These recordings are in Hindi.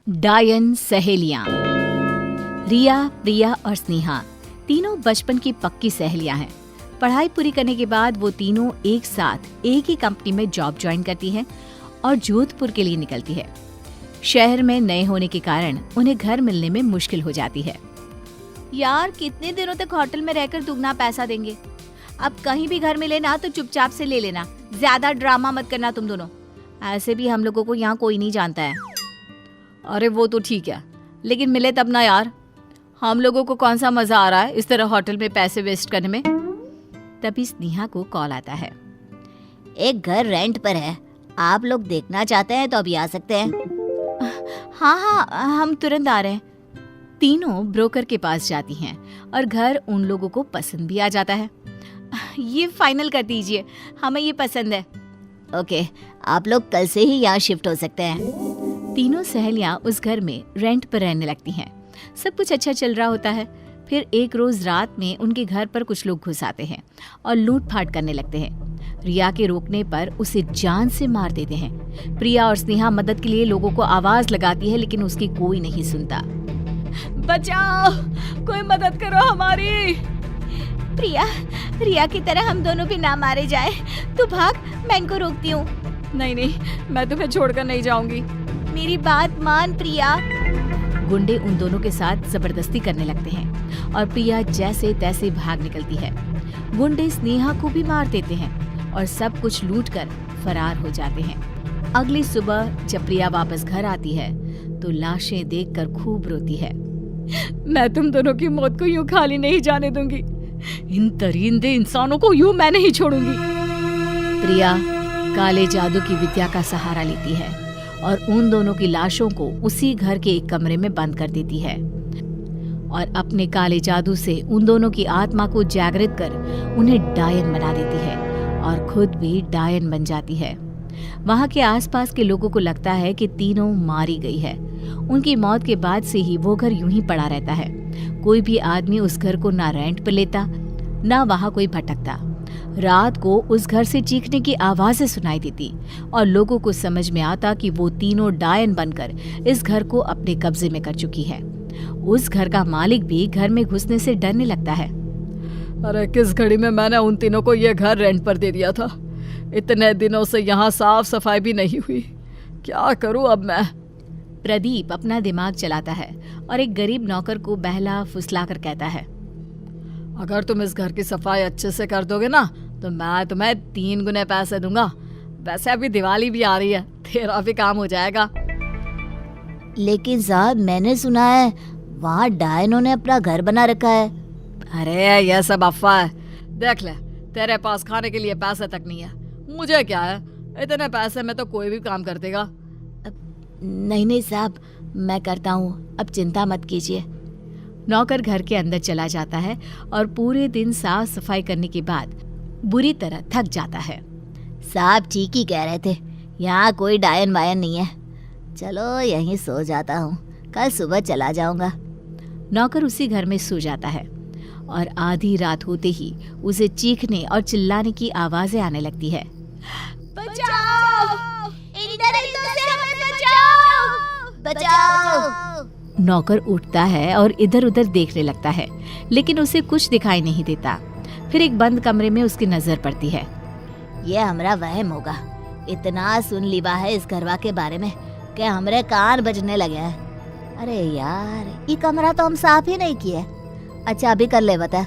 डायन सहेलियां। रिया, प्रिया और स्नेहा तीनों बचपन की पक्की सहेलियां हैं। पढ़ाई पूरी करने के बाद वो तीनों एक साथ एक ही कंपनी में जॉब ज्वाइन करती हैं और जोधपुर के लिए निकलती है। शहर में नए होने के कारण उन्हें घर मिलने में मुश्किल हो जाती है। यार, कितने दिनों तक होटल में रहकर दुगना पैसा देंगे? अब कहीं भी घर मिले ना तो चुपचाप से ले लेना, ज्यादा ड्रामा मत करना तुम दोनों। ऐसे भी हम लोगों को यहाँ कोई नहीं जानता है। अरे वो तो ठीक है, लेकिन मिले तब ना यार। हम लोगों को कौन सा मजा आ रहा है इस तरह होटल में पैसे वेस्ट करने में। तभी स्नेहा को कॉल आता है। एक घर रेंट पर है, आप लोग देखना चाहते हैं तो अभी आ सकते हैं। हाँ, हम तुरंत आ रहे हैं। तीनों ब्रोकर के पास जाती हैं और घर उन लोगों को पसंद भी आ जाता है। ये फाइनल कर दीजिए, हमें ये पसंद है। ओके, आप लोग कल से ही यहाँ शिफ्ट हो सकते हैं। तीनों सहेलियां उस घर में रेंट पर रहने लगती हैं। सब कुछ अच्छा चल रहा होता है। फिर एक रोज रात में उनके घर पर कुछ लोग घुस आते हैं और लूटपाट करने लगते हैं। रिया के रोकने पर उसे जान से मार देते हैं। प्रिया और स्नेहा मदद के लिए लोगों को आवाज लगाती है, लेकिन उसकी कोई नहीं सुनता। बचाओ, कोई मदद करो हमारी। रिया की तरह हम दोनों भी ना मारे जाए। तू भाग, मैं इनको रोकती हूँ। नहीं, मैं तुम्हें छोड़कर नहीं जाऊंगी। मेरी बात मान प्रिया। गुंडे उन दोनों के साथ जबरदस्ती करने लगते हैं और प्रिया जैसे तैसे भाग निकलती है। गुंडे स्नेहा को भी मार देते हैं और सब कुछ लूटकर फरार हो जाते हैं। अगली सुबह जब प्रिया वापस घर आती है तो लाशें देखकर खूब रोती है। मैं तुम दोनों की मौत को यूं खाली नहीं जाने दूंगी। इन दरिंदे इंसानों को यूं मैं नहीं छोड़ूंगी। प्रिया काले जादू की विद्या का सहारा लेती है और उन दोनों की लाशों को उसी घर के एक कमरे में बंद कर देती है और अपने काले जादू से उन दोनों की आत्मा को जागृत कर उन्हें डायन बना देती है और खुद भी डायन बन जाती है। वहां के आसपास के लोगों को लगता है कि तीनों मारी गई है। उनकी मौत के बाद से ही वो घर यूं ही पड़ा रहता है। कोई भी आदमी उस घर को ना रेंट पर लेता, ना वहां कोई भटकता। रात को उस घर से चीखने की आवाजें सुनाई देती और लोगों को समझ में आता कि वो तीनों डायन बनकर इस घर को अपने कब्जे में कर चुकी है। उस घर का मालिक भी घर में घुसने से डरने लगता है। अरे किस घड़ी में मैंने उन तीनों को ये घर रेंट पर दे दिया था। इतने दिनों से यहाँ साफ सफाई भी नहीं हुई। क्या करूँ अब मैं? प्रदीप अपना दिमाग चलाता है और एक गरीब नौकर को बहला फुसला कर कहता है, अगर तुम इस घर की सफाई अच्छे से कर दोगे ना तो मैं तुम्हें 3 गुने पैसे दूंगा। वैसे अभी दिवाली भी आ रही है, तेरा भी काम हो जाएगा। लेकिन साहब, मैंने सुना है वहाँ डायनों ने अपना घर बना रखा है। अरे यह सब अफवाह है। देख ले, तेरे पास खाने के लिए पैसे तक नहीं है। मुझे क्या है, इतने पैसे में तो कोई भी काम कर देगा। नहीं साहब, मैं करता हूँ, अब चिंता मत कीजिए। नौकर घर के अंदर चला जाता है और पूरे दिन साफ सफाई करने के बाद बुरी तरह थक जाता है। साहब ठीक ही कह रहे थे, यहाँ कोई डायन वायन नहीं है। चलो यहीं सो जाता हूँ, कल सुबह चला जाऊंगा। नौकर उसी घर में सो जाता है और आधी रात होते ही उसे चीखने और चिल्लाने की आवाजें आने लगती है। बचाओ! इधर से हमें बचाओ! बचाओ! नौकर उठता है और इधर उधर देखने लगता है, लेकिन उसे कुछ दिखाई नहीं देता। फिर एक बंद कमरे में उसकी नजर पड़ती है। ये हमारा वहम होगा। इतना सुन लिबा है इस घरवा के बारे में कि हमरे कान बजने लगे हैं। अरे यार, ये कमरा तो हम साफ ही नहीं किए। अच्छा अभी कर ले बता,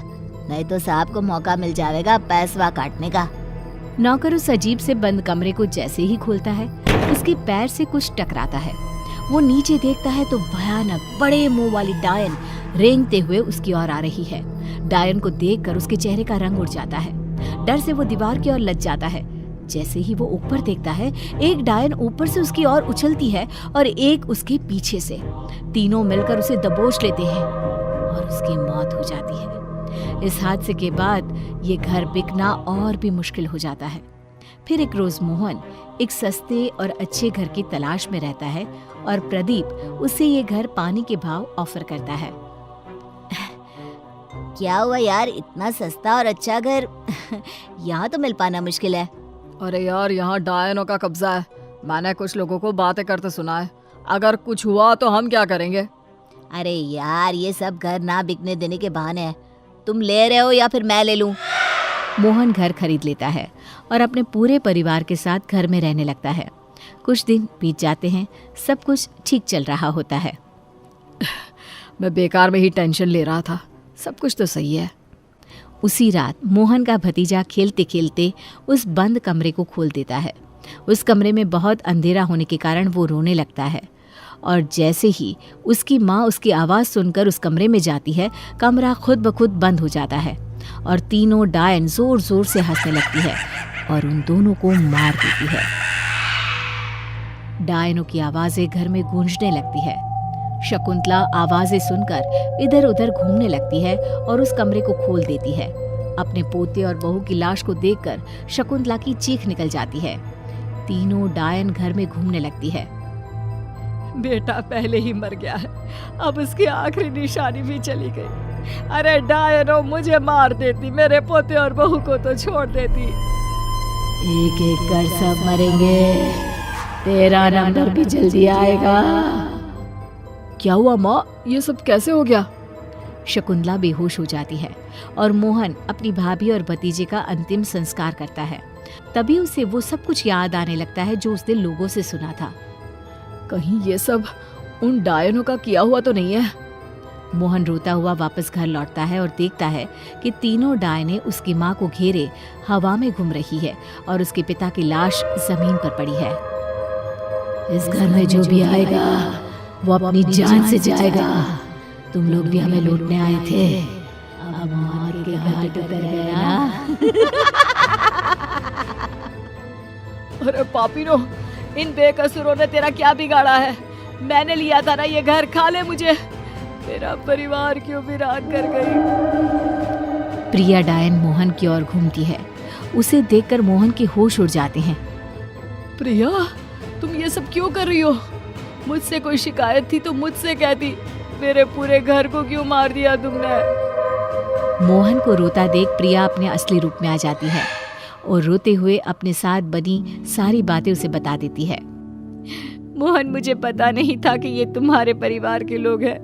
नहीं तो साहब को मौका मिल जाएगा पैसवा काटने का। नौकर उस अजीब से बंद कमरे को जैसे ही खोलता है, उसके पैर से कुछ टकराता है। वो नीचे देखता है तो भयानक बड़े मुंह वाली डायन रेंगते हुए उसकी ओर आ रही है। डायन को देखकर उसके चेहरे का रंग उड़ जाता है। डर से वो दीवार की ओर लग जाता है। जैसे ही वो ऊपर देखता है, एक डायन ऊपर से उसकी ओर उछलती है और एक उसके पीछे से। तीनों मिलकर उसे दबोच लेते हैं और उसकी मौत हो जाती है। इस हादसे के बाद ये घर बिकना और भी मुश्किल हो जाता है। फिर एक रोज मोहन एक सस्ते और अच्छे घर की तलाश में रहता है और प्रदीप उसे ये घर पानी के भाव ऑफर करता है। क्या हुआ यार, इतना सस्ता और अच्छा घर यहाँ तो मिल पाना मुश्किल है। अरे यार, यहाँ डायनों का कब्जा है। मैंने कुछ लोगों को बातें करते सुना है। अगर कुछ हुआ तो हम क्या करेंगे? अरे यार, ये सब घर ना बिकने देने के बहाने हैं। तुम ले रहे हो या फिर मैं ले लूं? मोहन घर खरीद लेता है और अपने पूरे परिवार के साथ घर में रहने लगता है। कुछ दिन बीत जाते हैं, सब कुछ ठीक चल रहा होता है। मैं बेकार में ही टेंशन ले रहा था, सब कुछ तो सही है। उसी रात मोहन का भतीजा खेलते खेलते उस बंद कमरे को खोल देता है। उस कमरे में बहुत अंधेरा होने के कारण वो रोने लगता है और जैसे ही उसकी माँ उसकी आवाज़ सुनकर उस कमरे में जाती है, कमरा खुद ब खुद बंद हो जाता है और तीनों डायन जोर जोर से हंसने लगती है और उन दोनों को मार देती है। डायनों की आवाज़ें घर में गूंजने लगती है। शकुंतला आवाज़ें सुनकर इधर उधर घूमने लगती है और उस कमरे को खोल देती है। अपने पोते और बहू की लाश को देखकर शकुंतला की चीख निकल जाती है। तीनों डायन घर में घूमने लगती है। बेटा पहले ही मर गया है, अब उसकी आखिरी निशानी भी चली गई। अरे डायनो, मुझे मार देती, मेरे पोते और बहू को तो छोड़ देती। एक एक कर सब मरेंगे, तेरा नंबर भी जल्दी आएगा। क्या हुआ माँ, ये सब कैसे हो गया? शकुंतला बेहोश हो जाती है और मोहन अपनी भाभी और भतीजे का अंतिम संस्कार करता है। तभी उसे वो सब कुछ याद आने लगता है जो उसने लोगों से सुना था। कहीं ये सब उन डायनों का किया हुआ तो नहीं है? मोहन रोता हुआ वापस घर लौटता है और देखता है कि तीनों डायनें उसकी माँ को घेरे हवा में घूम रही है और उसके पिता की लाश जमीन पर पड़ी है। इस घर में जो भी आएगा वो अपनी जान से जाएगा। तुम लोग भी हमें लूटने आए थे, अब मार के घाट उतर गए ना। अरे पापीनो, इन बेकसूरों ने तेरा क्या बिगाड़ा है? मैंने लिया था ना ये घर, खा ले मुझे। मेरा परिवार क्यों वीरान कर गई? प्रिया डायन मोहन की ओर घूमती है। उसे देखकर मोहन के होश उड़ जाते हैं। प्रिया, तुम ये सब क्यों कर रही हो? मुझसे कोई शिकायत थी तो मुझसे कहती, मेरे पूरे घर को क्यों मार दिया तुमने? मोहन को रोता देख प्रिया अपने असली रूप में आ जाती है और रोते हुए अपने साथ बनी सारी बातें उसे बता देती है। मोहन, मुझे पता नहीं था कि ये तुम्हारे परिवार के लोग हैं।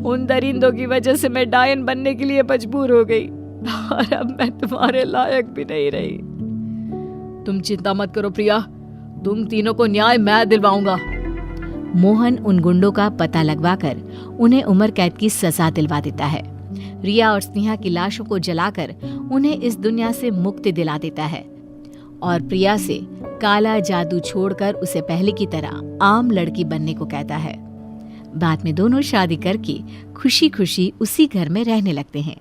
उन दरिंदों की वजह से मैं डायन बनने के लिए मजबूर हो गई और अब मैं तुम्हारे लायक भी नहीं रही। तुम चिंता मत करो प्रिया, तुम तीनों को न्याय मैं दिलवाऊंगा। मोहन उन गुंडों का पता लगवाकर उन्हें उम्र कैद की सजा दिलवा देता है। रिया और स्नेहा की लाशों को जलाकर उन्हें इस दुनिया से मुक्ति दिला देता है और प्रिया से काला जादू छोड़कर उसे पहले की तरह आम लड़की बनने को कहता है। बाद में दोनों शादी करके खुशी खुशी उसी घर में रहने लगते हैं।